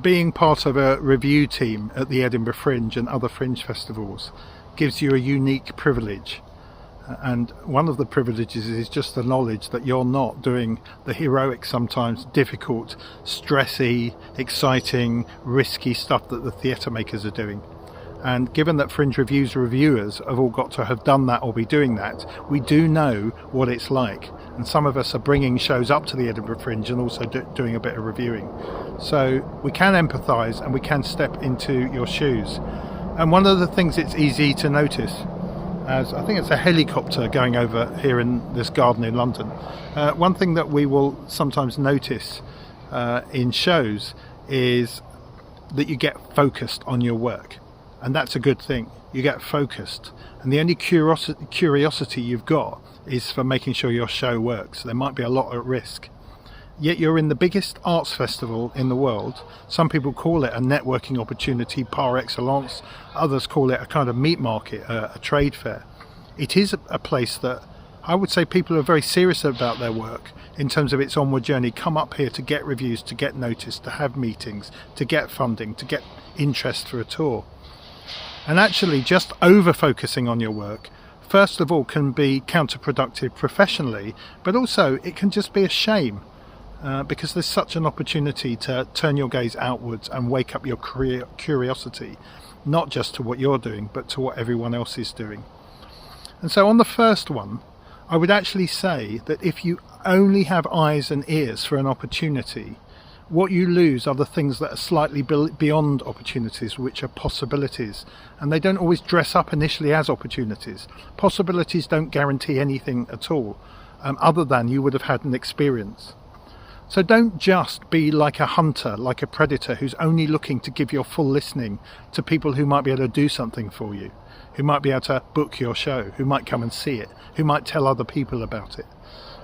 being part of a review team at the Edinburgh Fringe and other Fringe festivals gives you a unique privilege. And one of the privileges is just the knowledge that you're not doing the heroic, sometimes difficult, stressy, exciting, risky stuff that the theatre makers are doing. And given that Fringe Reviews reviewers have all got to have done that or be doing that, we do know what it's like. And some of us are bringing shows up to the Edinburgh Fringe and also doing a bit of reviewing. So we can empathise and we can step into your shoes. And one of the things it's easy to notice, as I think it's a helicopter going over here in this garden in London, one thing that we will sometimes notice in shows is that you get focused on your work. And that's a good thing. You get focused, and the only curiosity you've got is for making sure your show works. There might be a lot at risk. Yet you're in the biggest arts festival in the world. Some people call it a networking opportunity par excellence. Others call it a kind of meat market, a trade fair. It is a place that I would say people who are very serious about their work in terms of its onward journey come up here to get reviews, to get noticed, to have meetings, to get funding, to get interest for a tour. And actually just over-focusing on your work, first of all, can be counterproductive professionally, but also it can just be a shame because there's such an opportunity to turn your gaze outwards and wake up your curiosity, not just to what you're doing, but to what everyone else is doing. And so on the first one, I would actually say that if you only have eyes and ears for an opportunity, what you lose are the things that are slightly beyond opportunities, which are possibilities. And they don't always dress up initially as opportunities. Possibilities don't guarantee anything at all, other than you would have had an experience. So don't just be like a hunter, like a predator who's only looking to give your full listening to people who might be able to do something for you, who might be able to book your show, who might come and see it, who might tell other people about it.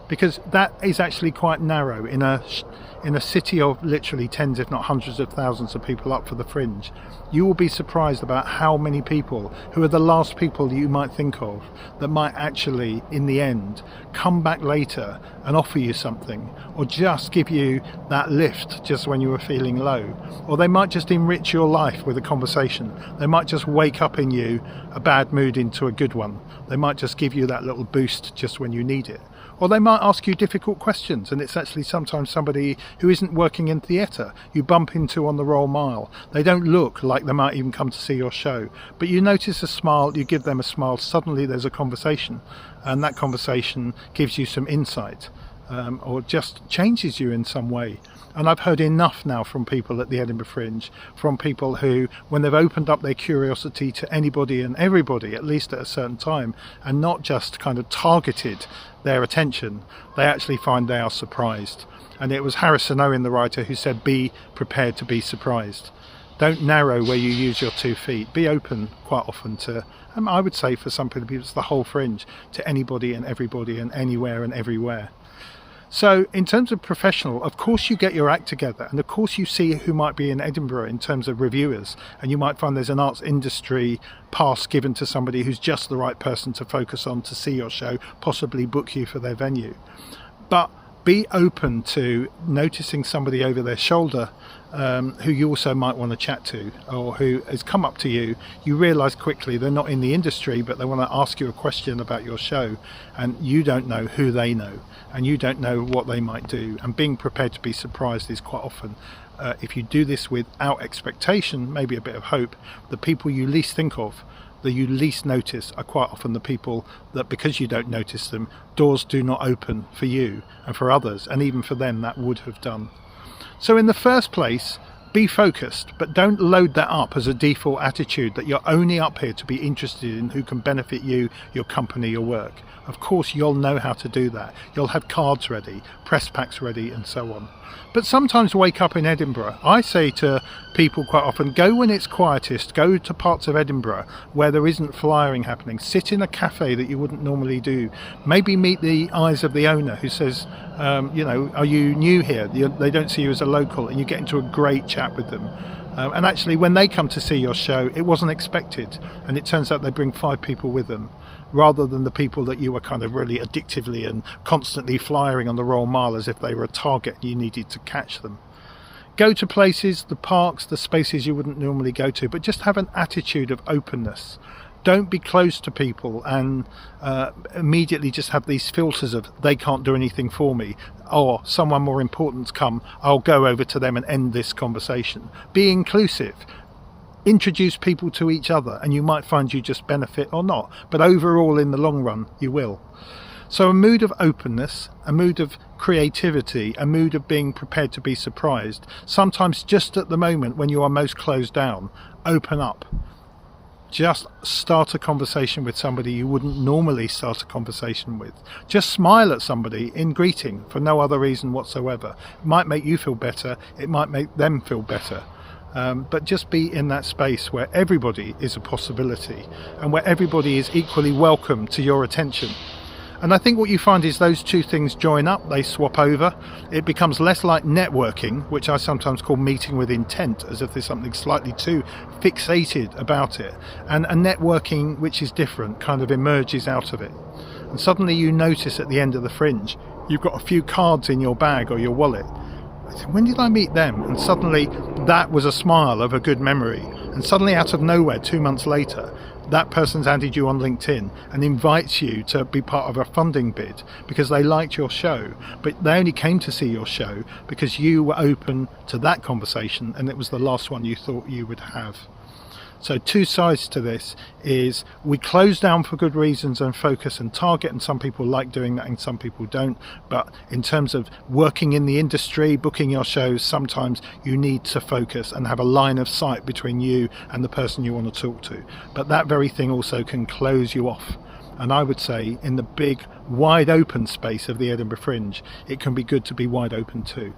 Because that is actually quite narrow in a city of literally tens if not hundreds of thousands of people up for the Fringe. You will be surprised about how many people who are the last people you might think of that might actually in the end come back later and offer you something, or just give you that lift just when you were feeling low, or they might just enrich your life with a conversation. They might just wake up in you a bad mood into a good one. They might just give you that little boost just when you need it. Or they might ask you difficult questions, and it's actually sometimes somebody who isn't working in theatre you bump into on the Royal Mile. They don't look like they might even come to see your show, but you notice a smile, you give them a smile, suddenly there's a conversation, and that conversation gives you some insight, or just changes you in some way. And I've heard enough now from people at the Edinburgh Fringe, from people who, when they've opened up their curiosity to anybody and everybody, at least at a certain time, and not just kind of targeted their attention, they actually find they are surprised. And it was Harrison Owen, the writer, who said, be prepared to be surprised. Don't narrow where you use your 2 feet. Be open quite often to, I would say for some people, it's the whole Fringe, to anybody and everybody and anywhere and everywhere. So in terms of professional, of course you get your act together, and of course you see who might be in Edinburgh in terms of reviewers, and you might find there's an arts industry pass given to somebody who's just the right person to focus on to see your show, possibly book you for their venue. But be open to noticing somebody over their shoulder who you also might want to chat to, or who has come up to you. You realise quickly they're not in the industry, but they want to ask you a question about your show, and you don't know who they know, and you don't know what they might do. And being prepared to be surprised is quite often, if you do this without expectation, maybe a bit of hope, the people you least think of, that you least notice, are quite often the people that, because you don't notice them, doors do not open for you and for others, and even for them that would have done. So in the first place, be focused, but don't load that up as a default attitude that you're only up here to be interested in who can benefit you, your company, your work. Of course you'll know how to do that. You'll have cards ready, press packs ready, and so on. But sometimes wake up in Edinburgh. I say to people quite often, go when it's quietest, go to parts of Edinburgh where there isn't flyering happening, sit in a cafe that you wouldn't normally do, maybe meet the eyes of the owner who says, are you new here? They don't see you as a local, and you get into a great chat with them. And actually when they come to see your show, it wasn't expected, and it turns out they bring 5 people with them, rather than the people that you were kind of really addictively and constantly flying on the Royal Mile as if they were a target and you needed to catch them. Go to places, the parks, the spaces you wouldn't normally go to, but just have an attitude of openness. Don't be close to people and immediately just have these filters of they can't do anything for me, or someone more important's come, I'll go over to them and end this conversation. Be inclusive. Introduce people to each other, and you might find you just benefit or not, but overall in the long run you will. So a mood of openness, a mood of creativity, a mood of being prepared to be surprised. Sometimes just at the moment when you are most closed down, open up. Just start a conversation with somebody you wouldn't normally start a conversation with. Just smile at somebody in greeting for no other reason whatsoever. It might make you feel better, it might make them feel better. But just be in that space where everybody is a possibility and where everybody is equally welcome to your attention. And I think what you find is those two things join up, they swap over. It becomes less like networking, which I sometimes call meeting with intent, as if there's something slightly too fixated about it. And a networking which is different kind of emerges out of it. And suddenly you notice at the end of the Fringe, you've got a few cards in your bag or your wallet. I said, when did I meet them? And suddenly that was a smile of a good memory. And suddenly out of nowhere, 2 months later, that person's added you on LinkedIn and invites you to be part of a funding bid because they liked your show, but they only came to see your show because you were open to that conversation and it was the last one you thought you would have. So two sides to this is we close down for good reasons and focus and target, and some people like doing that and some people don't. But in terms of working in the industry, booking your shows, sometimes you need to focus and have a line of sight between you and the person you want to talk to. But that very thing also can close you off. And I would say in the big, wide open space of the Edinburgh Fringe, it can be good to be wide open too.